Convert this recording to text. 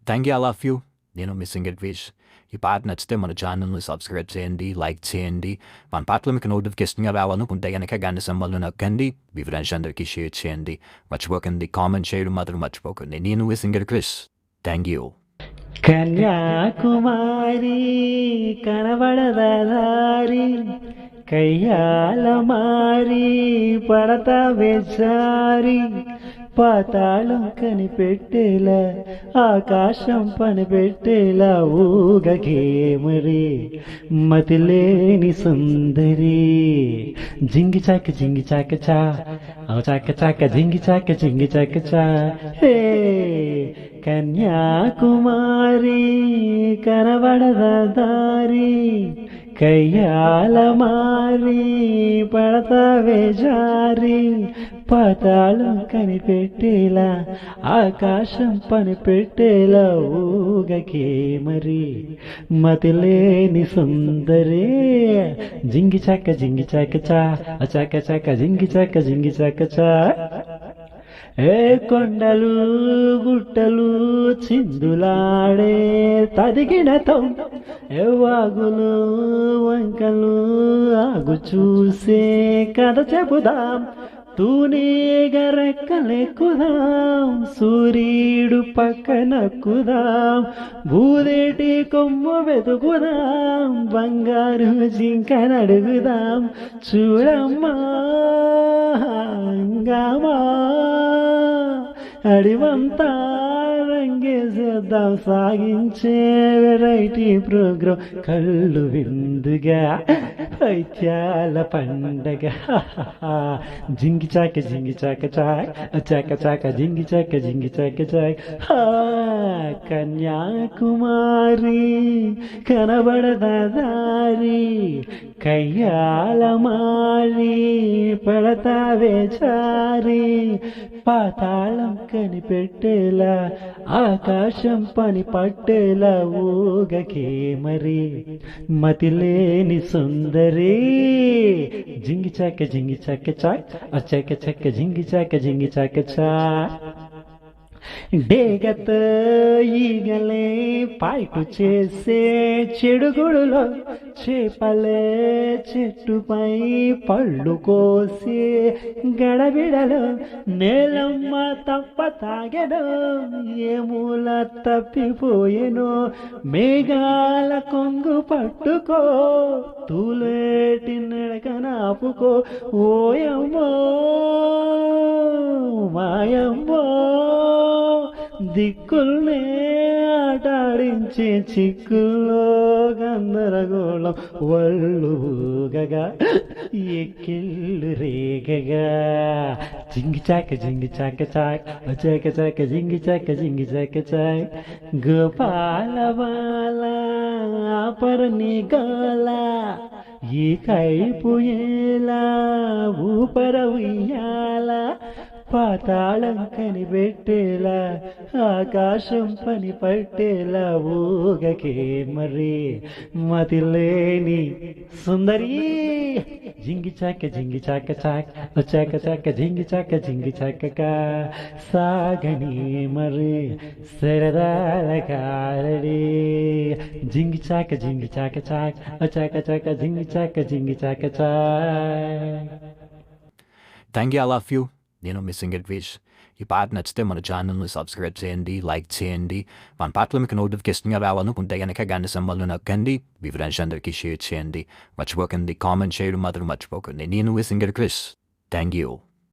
Thank you, I love you. నేను మీ singer quiz. ఈ పాట నచ్చితే మన ఛానల్ని సబ్స్క్రైబ్ చేయండి, లైక్ చేయండి. మన పాటలు మీకు నోటిఫికేషన్గా రావాలనుకుంటే కనుక గంట సింబల్ను నొక్కండి. మీ ఫ్రెండ్స్ అందరికీ షేర్ చేయండి. మర్చిపోకండి, కామెంట్ చేయడం మాత్రం మర్చిపోకండి. నేను మీ singer quiz. Thank you. Kanyakumari కనబడదారి కయ్యాల మారి పడతా బేచారి పాతాళం కనిపెట్టేలా ఆకాశం పనిపెట్టేలా ఊగకే మరి మతిలేని సుందరి జింగి చాక చా చాక చాక జింగి చాక చా హే కన్యాకుమారి కనబడదా దారి కయ్యాల మారి పడతావే జారి పాతాళం కనిపెట్టేలా ఆకాశం పనిపెట్టేలా ఊగకే మరి మతిలేని సుందరే జింగి చాక చా చాక చాక జింగి చాక చా ఏ కొండలు గుట్టలు చిందులాడే తదిగినతో ఎవ్వాగులు వంకలు ఆగు చూసే కథ చెబుదాం తూనీగరెక్కలెక్కుదాం సూర్యుడు పక్కనక్కుదాం భూదేటి కొమ్ము వెతుకుదాం బంగారు జింకనడుగుదాం చూడమ్మా హంగామా అడివంతా రంగేసేద్దాం సాగించే వెరైటీ ప్రోగ్రాం కళ్ళు విందుగా పైత్యాల పండగ జింగి చాక చాక చాక జింగి చాక చాక్ కన్యాకుమారి కనబడదా దారి కయ్యాల మారి పడతావే చారి పాతాళం కనిపెట్టేలా ఆకాశం పని పట్టేలా ఊగకే మరి మతిలేని సుందరి జింగి చాక చాక్ చక జింగి చాక చా డేగత ఈగలే పాయికు చేసే చెడుగుడులో చేపలే చెట్టుపై పళ్ళు కోసే గడబిడలో నేలమ్మ తప్ప తాగెనో ఏ మూల తప్పిపోయెనో మేఘాల కొంగు పట్టుకో తూలేటి నడకనాపుకో ఓయమ్మో మాయమ్మో దిక్కుల్నే ఆటాడించే చిక్కుల్లో గందరగోళం వళ్ళు ఊగగా ఎక్కిళ్ళు రేగగా జింగి చాక చాక్ జింగి చాక చాక్ గోపాల బాల పరని గోల ఈ కైపు ఎలా ఊపర ఉయ్యాల పాతాళం కనిపెట్టేలా ఆకాశం పని పట్టేలా ఊగకే మరి మతిలేని సుందరి జింగి చాక చాక్ జింగి చాక సాగని మరి సరదాల కారడి జింగి చాక చాక్ జింగి చాక చాక్. Thank you, I love you. నేను మీ సింగర్ క్విజ్. ఈ పాట నచ్చితే మన ఛానల్ని సబ్స్క్రైబ్ చేయండి, లైక్ చేయండి. మన పాటలు మీకు నోటిఫికేషన్గా రావాలనుకుంటే కనుక గంట సింబల్ను నొక్కండి. మీ ఫ్రెండ్స్ అందరికీ షేర్ చేయండి. మర్చిపోకండి, కామెంట్ చేయడం మాత్రం మర్చిపోకండి. నేను మీ సింగర్ క్విజ్. Thank you.